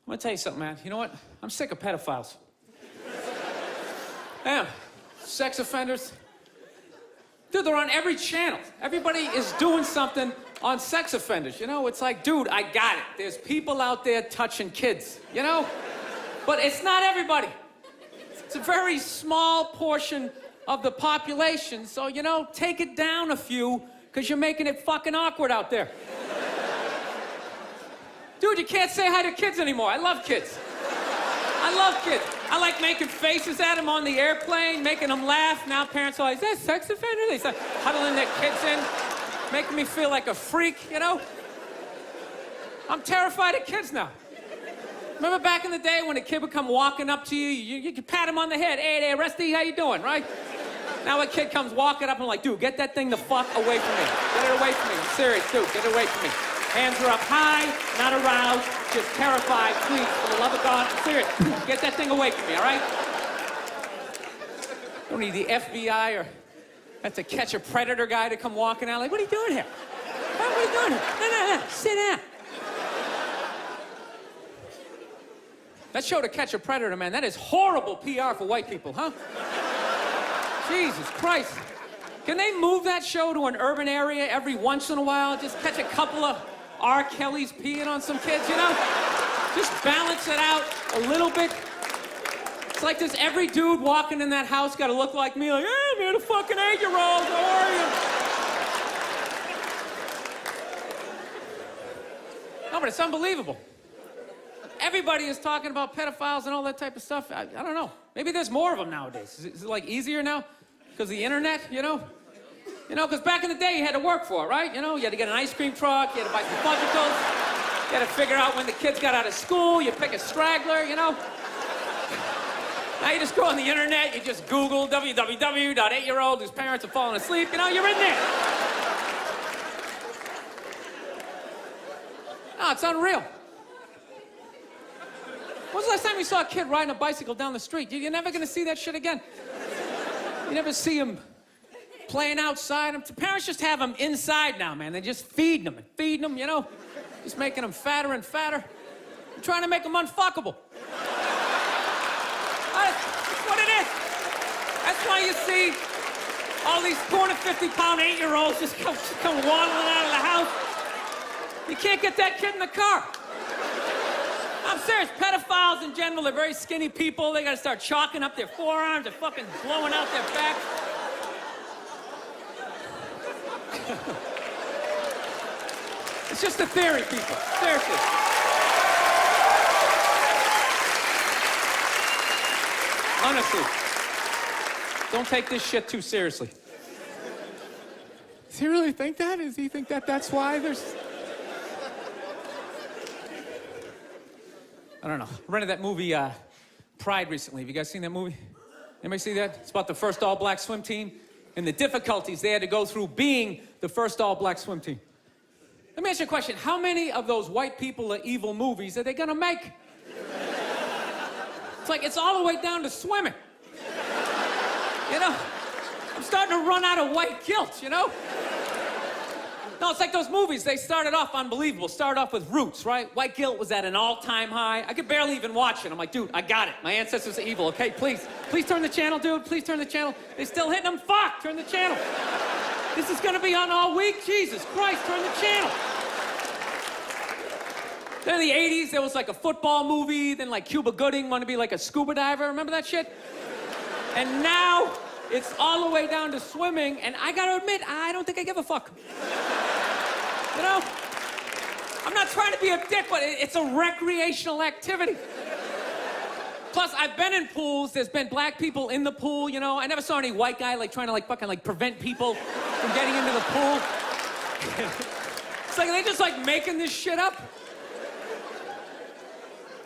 I'm gonna tell you something, man. You know what? I'm sick of pedophiles. Damn. Sex offenders. Dude, they're on every channel. Everybody is doing something on sex offenders. You know, it's like, dude, I got it. There's people out there touching kids, you know? But it's not everybody. It's a very small portion of the population. So, you know, take it down a few, because you're making it fucking awkward out there. Dude, you can't say hi to kids anymore. I love kids. I love kids. I like making faces at them on the airplane, making them laugh. Now parents are like, is that a sex offender? They start huddling their kids in, making me feel like a freak, you know? I'm terrified of kids now. Remember back in the day when a kid would come walking up to you, you could pat him on the head. Hey there, Rusty, how you doing, right? Now a kid comes walking up and I'm like, dude, get that thing the fuck away from me. Get it away from me. I'm serious, dude, get it away from me. Hands are up high, not aroused, just terrified. Please, for the love of God, I'm serious. Get that thing away from me, all right? Don't need the FBI or have to catch a predator guy to come walking out. Like, what are you doing here? What are you doing here? No, sit down. That show To Catch a Predator, man, that is horrible PR for white people, huh? Jesus Christ. Can they move that show to an urban area every once in a while? Just catch a couple of R. Kelly's peeing on some kids, you know? Just balance it out a little bit. It's like this every dude walking in that house got to look like me, like, hey, man, a fucking 8-year-old, how are you? No, but it's unbelievable. Everybody is talking about pedophiles and all that type of stuff. I don't know. Maybe there's more of them nowadays. Is it like easier now? Because of the internet, you know? You know, because back in the day, you had to work for it, right? You know, you had to get an ice cream truck, you had to buy some fudgicles, you had to figure out when the kids got out of school, you pick a straggler, you know? Now you just go on the internet, you just Google www.8-year-old whose parents are falling asleep, you know, you're in there. No, it's unreal. When was the last time you saw a kid riding a bicycle down the street? You're never gonna see that shit again. You never see them playing outside. Parents just have them inside now, man. They just feed them and feed them, you know? Just making them fatter and fatter. I'm trying to make them unfuckable. That's what it is. That's why you see all these 250-pound 8-year-olds just come waddling out of the house. You can't get that kid in the car. I'm serious. Pedophiles in general are very skinny people. They gotta start chalking up their forearms. They're fucking blowing out their back. It's just a theory, people. Seriously. Honestly. Don't take this shit too seriously. Does he really think that? Does he think that that's why there's... I don't know. I rented that movie, Pride, recently. Have you guys seen that movie? Anybody see that? It's about the first all-black swim team and the difficulties they had to go through being the first all-black swim team. Let me ask you a question. How many of those white people are evil movies are they gonna make? It's like, it's all the way down to swimming. You know? I'm starting to run out of white guilt, you know? No, it's like those movies. They started off unbelievable. Started off with Roots, right? White guilt was at an all-time high. I could barely even watch it. I'm like, dude, I got it. My ancestors are evil, okay? Please turn the channel, dude. Please turn the channel. They're still hitting them. Fuck, turn the channel. This is gonna be on all week? Jesus Christ, turn the channel. Then in the 80s, there was like a football movie. Then like Cuba Gooding wanted to be like a scuba diver. Remember that shit? And now, it's all the way down to swimming, and I gotta admit, I don't think I give a fuck. You know? I'm not trying to be a dick, but it's a recreational activity. Plus, I've been in pools, there's been black people in the pool, you know? I never saw any white guy like trying to like fucking like prevent people from getting into the pool. It's like, are they just like making this shit up?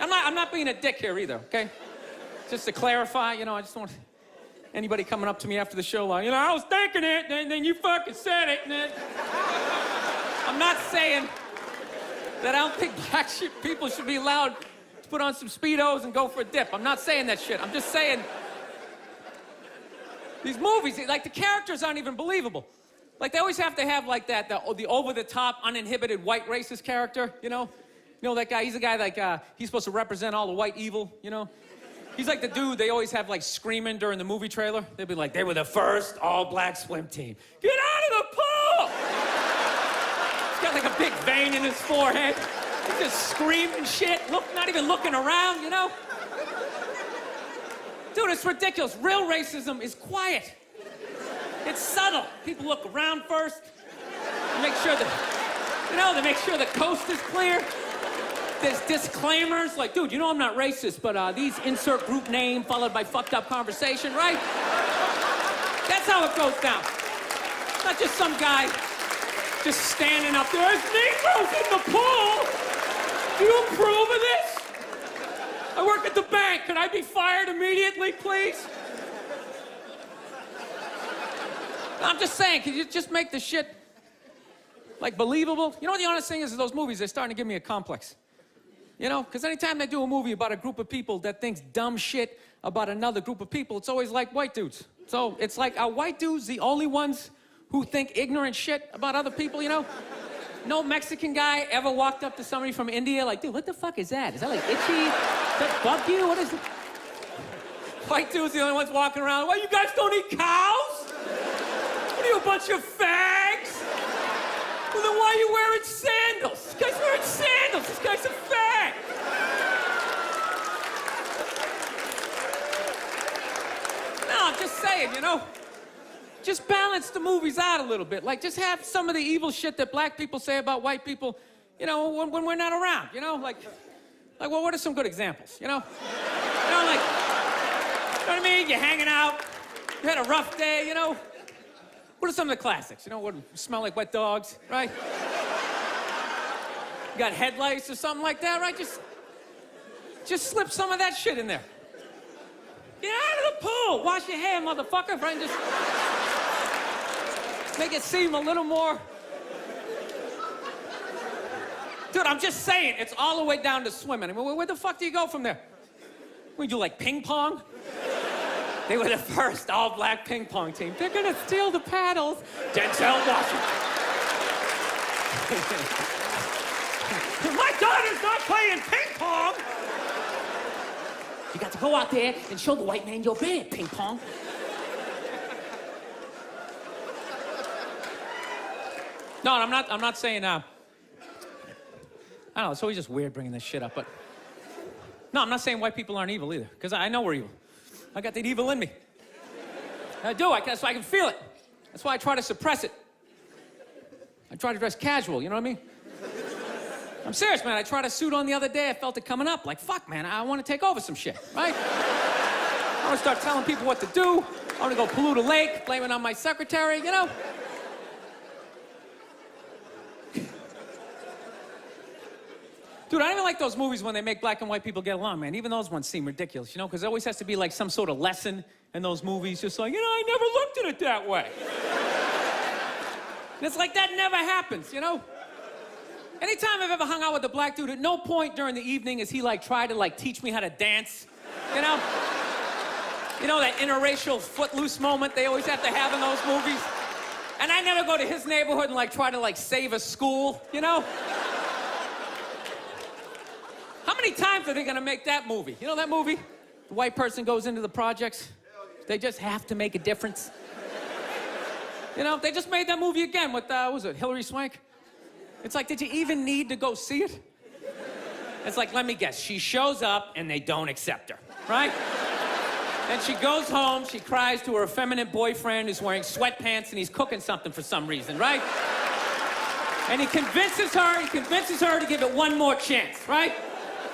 I'm not being a dick here either, okay? Just to clarify, you know, I just don't want anybody coming up to me after the show like, you know, I was thinking it, and then you fucking said it, and then... I'm not saying that I don't think black people should be allowed to put on some Speedos and go for a dip. I'm not saying that shit. I'm just saying these movies, like the characters aren't even believable. Like they always have to have like that, the over-the-top, uninhibited white racist character, you know? You know that guy? He's the guy like, he's supposed to represent all the white evil, you know? He's like the dude they always have like screaming during the movie trailer. They'd be like, they were the first all-black swim team. Get out of the pool! He's got like a big vein in his forehead. He's just screaming shit, not even looking around, you know? Dude, it's ridiculous. Real racism is quiet. It's subtle. People look around first. They make sure they make sure the coast is clear. There's disclaimers like, dude, you know I'm not racist, but these insert group name followed by fucked up conversation, right? That's how it goes down. It's not just some guy just standing up there. There's Negroes in the pool. Do you approve of this? I work at the bank. Can I be fired immediately, please? I'm just saying, can you just make the shit, like, believable? You know what the honest thing is those movies, they're starting to give me a complex. You know? Because anytime they do a movie about a group of people that thinks dumb shit about another group of people, it's always like white dudes. So it's like, are white dudes the only ones who think ignorant shit about other people, you know? No Mexican guy ever walked up to somebody from India like, dude, what the fuck is that? Is that like itchy? Does that bug you? What is it? White dudes the only ones walking around. Well, you guys don't eat cows? What are you, a bunch of fags? Well, then why are you wearing sandals? This guy's wearing sandals. This guy's a fag. No, I'm just saying, you know. Just balance the movies out a little bit. Like, just have some of the evil shit that black people say about white people, you know, when we're not around, you know? Like, well, what are some good examples, you know? You know, like, you know what I mean? You're hanging out, you had a rough day, you know? What are some of the classics? You know, what smell like wet dogs, right? You got headlights or something like that, right? Just slip some of that shit in there. Get out of the pool! Wash your hair, motherfucker, right? And just make it seem a little more... Dude, I'm just saying, it's all the way down to swimming. I mean, where the fuck do you go from there? We do, like, ping pong? They were the first all-black ping pong team. They're gonna steal the paddles. Denzel Washington. My daughter's not playing ping pong! You got to go out there and show the white man you're bad, ping pong. No, I'm not saying, I don't know, it's always just weird bringing this shit up, but... No, I'm not saying white people aren't evil either, because I know we're evil. I got that evil in me. I do, that's why I can feel it. That's why I try to suppress it. I try to dress casual, you know what I mean? I'm serious, man. I tried a suit on the other day. I felt it coming up. Like, fuck, man, I want to take over some shit, right? I want to start telling people what to do. I want to go pollute a lake, blame it on my secretary, you know? Dude, I don't even like those movies when they make black and white people get along, man. Even those ones seem ridiculous, you know? Because there always has to be, like, some sort of lesson in those movies. Just like, you know, I never looked at it that way. And it's like, that never happens, you know? Anytime I've ever hung out with a black dude, at no point during the evening has he, like, tried to, like, teach me how to dance, you know? You know, that interracial footloose moment they always have to have in those movies? And I never go to his neighborhood and, like, try to, like, save a school, you know? How many times are they gonna make that movie? You know that movie? The white person goes into the projects. They just have to make a difference. You know, they just made that movie again with, what was it, Hilary Swank? It's like, did you even need to go see it? It's like, let me guess, she shows up and they don't accept her, right? And she goes home, she cries to her effeminate boyfriend who's wearing sweatpants and he's cooking something for some reason, right? And he convinces her to give it one more chance, right?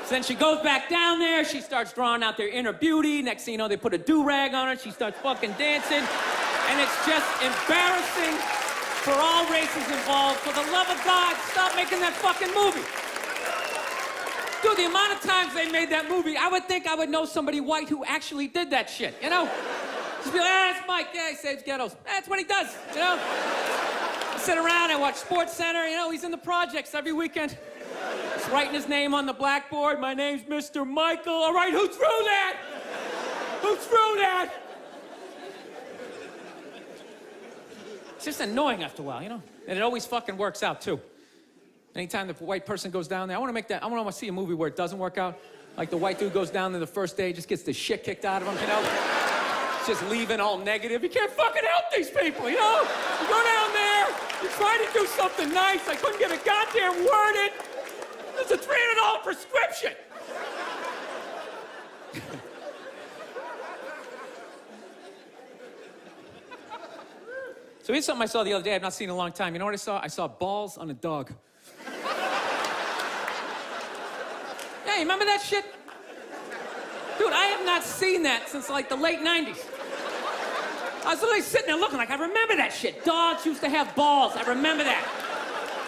So then she goes back down there, she starts drawing out their inner beauty. Next thing you know, they put a do-rag on her, she starts fucking dancing. And it's just embarrassing for all races involved. For the love of God, stop making that fucking movie. Dude, the amount of times they made that movie, I would think I would know somebody white who actually did that shit, you know? Just be like, that's Mike, yeah, he saves ghettos. That's what he does, you know? I sit around, I watch Sports Center, you know, he's in the projects every weekend. He's writing his name on the blackboard. My name's Mr. Michael. All right, who threw that? Who threw that? It's just annoying after a while, you know? And it always fucking works out, too. Anytime the white person goes down there, I want to see a movie where it doesn't work out. Like the white dude goes down there the first day, just gets the shit kicked out of him, you know? Just leaving all negative. You can't fucking help these people, you know? You go down there, you try to do something nice. I couldn't get a goddamn word in. It's a $300 prescription. So here's something I saw the other day I've not seen in a long time. You know what I saw? I saw balls on a dog. Yeah, you remember that shit? Dude, I have not seen that since like the late 90s. I was literally sitting there looking like, I remember that shit. Dogs used to have balls. I remember that.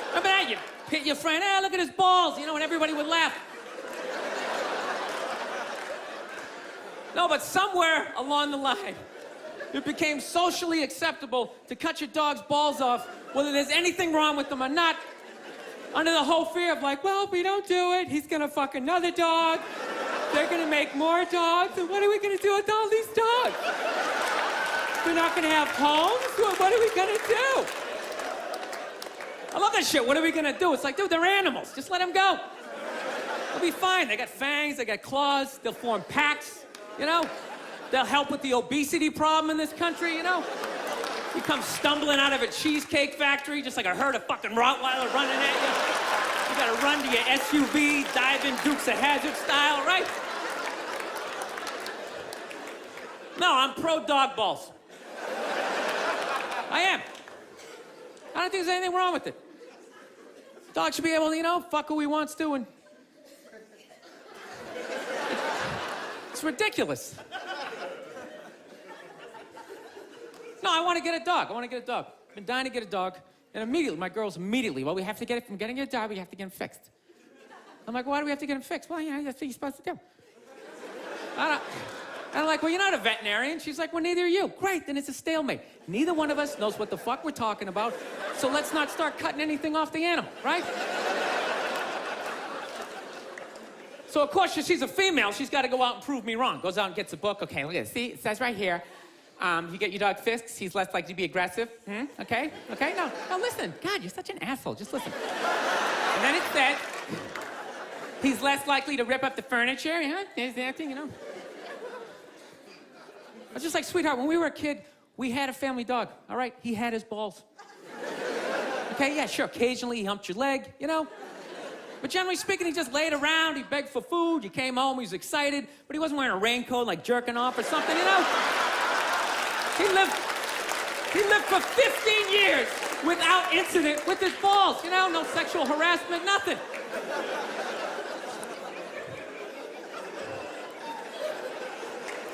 Remember that? You hit your friend, hey, look at his balls, you know, and everybody would laugh. No, but somewhere along the line, it became socially acceptable to cut your dog's balls off, whether there's anything wrong with them or not, under the whole fear of like, well, if we don't do it, he's gonna fuck another dog. They're gonna make more dogs, and what are we gonna do with all these dogs? We're not gonna have homes? What are we gonna do? I love that shit. What are we gonna do? It's like, dude, they're animals. Just let them go. They'll be fine. They got fangs, they got claws, they'll form packs, you know? They'll help with the obesity problem in this country, you know? You come stumbling out of a cheesecake factory just like a herd of fucking Rottweiler running at you. You gotta run to your SUV, dive in Dukes of Hazzard style, right? No, I'm pro dog balls. I am. I don't think there's anything wrong with it. Dog should be able to, you know, fuck who he wants to, and it's ridiculous. No, I want to get a dog. I've been dying to get a dog. And immediately, my girls well, we have to get it from getting a dog, we have to get him fixed. I'm like, why do we have to get him fixed? Well, yeah, that's what you're supposed to do. I'm like, well, you're not a veterinarian. She's like, well, neither are you. Great, then it's a stalemate. Neither one of us knows what the fuck we're talking about, so let's not start cutting anything off the animal, right? So, of course, she's a female. She's got to go out and prove me wrong. Goes out and gets a book. Okay, look at this. See, it says right here, you get your dog fixed, he's less likely to be aggressive. Okay? Okay? No, listen. God, you're such an asshole. Just listen. And then it said, he's less likely to rip up the furniture. Yeah, there's that thing, you know. I was just like, sweetheart, when we were a kid, we had a family dog, all right? He had his balls. Okay, yeah, sure. Occasionally, he humped your leg, you know? But generally speaking, he just laid around, he begged for food, you came home, he was excited, but he wasn't wearing a raincoat, like jerking off or something, you know? He lived for 15 years without incident with his balls, you know? No sexual harassment, nothing.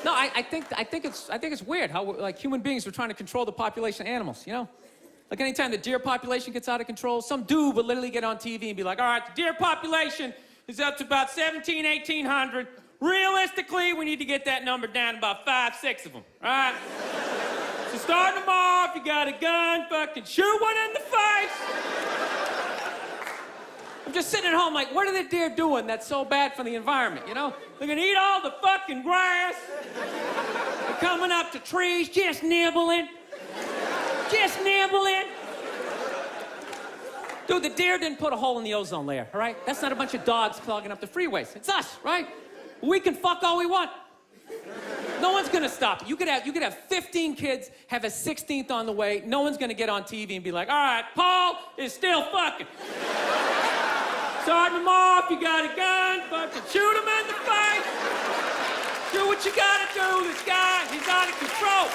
No, I think it's weird how like human beings are trying to control the population of animals, you know? Like anytime the deer population gets out of control, some dude would literally get on TV and be like, all right, the deer population is up to about 1,800. Realistically, we need to get that number down to about 5, 6 of them, all right? So starting them off, you got a gun, fucking shoot one in the face. I'm just sitting at home like, what are the deer doing that's so bad for the environment, you know? They're gonna eat all the fucking grass. They're coming up to trees, just nibbling. Just nibbling. Dude, the deer didn't put a hole in the ozone layer, all right? That's not a bunch of dogs clogging up the freeways. It's us, right? We can fuck all we want. No one's gonna stop it. You could have 15 kids, have a 16th on the way. No one's gonna get on TV and be like, all right, Paul is still fucking. Start him off, you got a gun, fucking shoot him in the face. Do what you gotta do, this guy, he's out of control.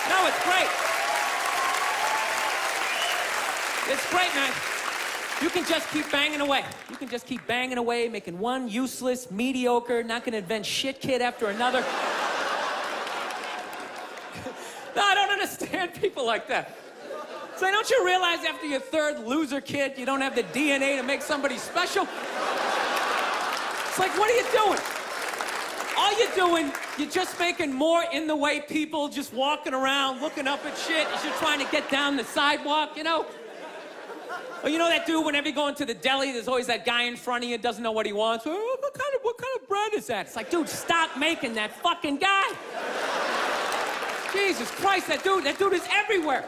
No, it's great. It's great, man. You can just keep banging away. You can just keep banging away, making one useless, mediocre, not gonna invent shit kid after another. No, I don't understand people like that. So don't you realize after your third loser kid, you don't have the DNA to make somebody special? It's like, what are you doing? All you're doing, you're just making more in the way people just walking around, looking up at shit as you're trying to get down the sidewalk, you know? Or you know that dude, whenever you go into the deli, there's always that guy in front of you, doesn't know what he wants. Oh, what kind of bread is that? It's like, dude, stop making that fucking guy. Jesus Christ, that dude is everywhere.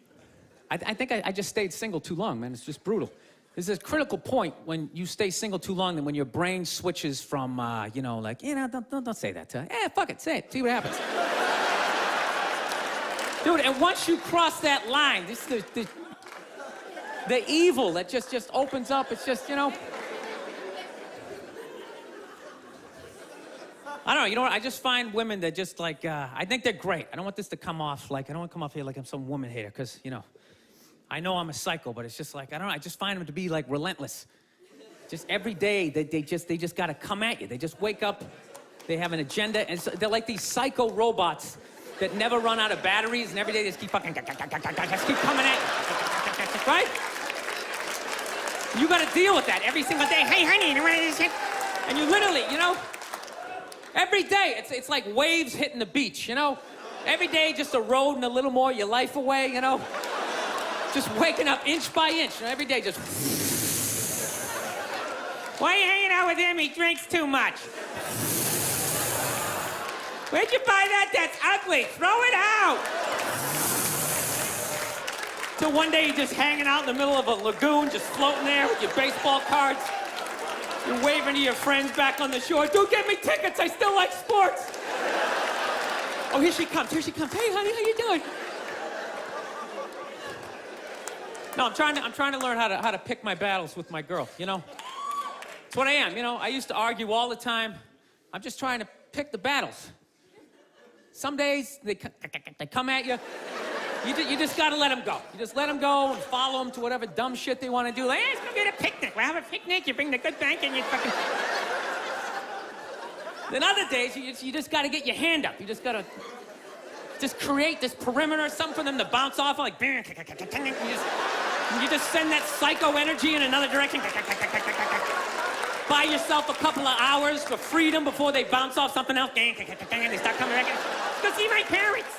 I think I just stayed single too long, man. It's just brutal. There's this critical point when you stay single too long, and when your brain switches from, don't say that to her. Fuck it, say it. See what happens. Dude, and once you cross that line, this the evil that just opens up. It's just, I don't know, you know what? I just find women that just like, I think they're great. I don't want this to come off like, I don't want to come off here like I'm some woman hater, because, I know I'm a psycho, but it's just like, I don't know, I just find them to be like relentless. Just every day, they just got to come at you. They just wake up, they have an agenda, and so they're like these psycho robots that never run out of batteries, and every day they just keep fucking, just keep coming at you, right? You got to deal with that every single day. Hey, honey, and you literally, every day, it's like waves hitting the beach, Every day, just eroding a little more your life away, Just waking up inch by inch, every day just... Why are you hanging out with him? He drinks too much. Where'd you buy that? That's ugly. Throw it out. Till one day you're just hanging out in the middle of a lagoon, just floating there with your baseball cards. You're waving to your friends back on the shore. Dude, get me tickets. I still like sports. Oh, here she comes. Here she comes. Hey, honey, how you doing? No, I'm trying to learn how to pick my battles with my girl. It's what I am. I used to argue all the time. I'm just trying to pick the battles. Some days they come at you. You just gotta let them go. You just let them go and follow them to whatever dumb shit they want to do. Like, hey, let's go get a picnic. We'll have a picnic. You bring the good bank and you fucking. Then other days you just gotta get your hand up. You just gotta just create this perimeter, something for them to bounce off, like. You just send that psycho energy in another direction. Buy yourself a couple of hours for freedom before they bounce off something else. They start coming back. Go see my parents.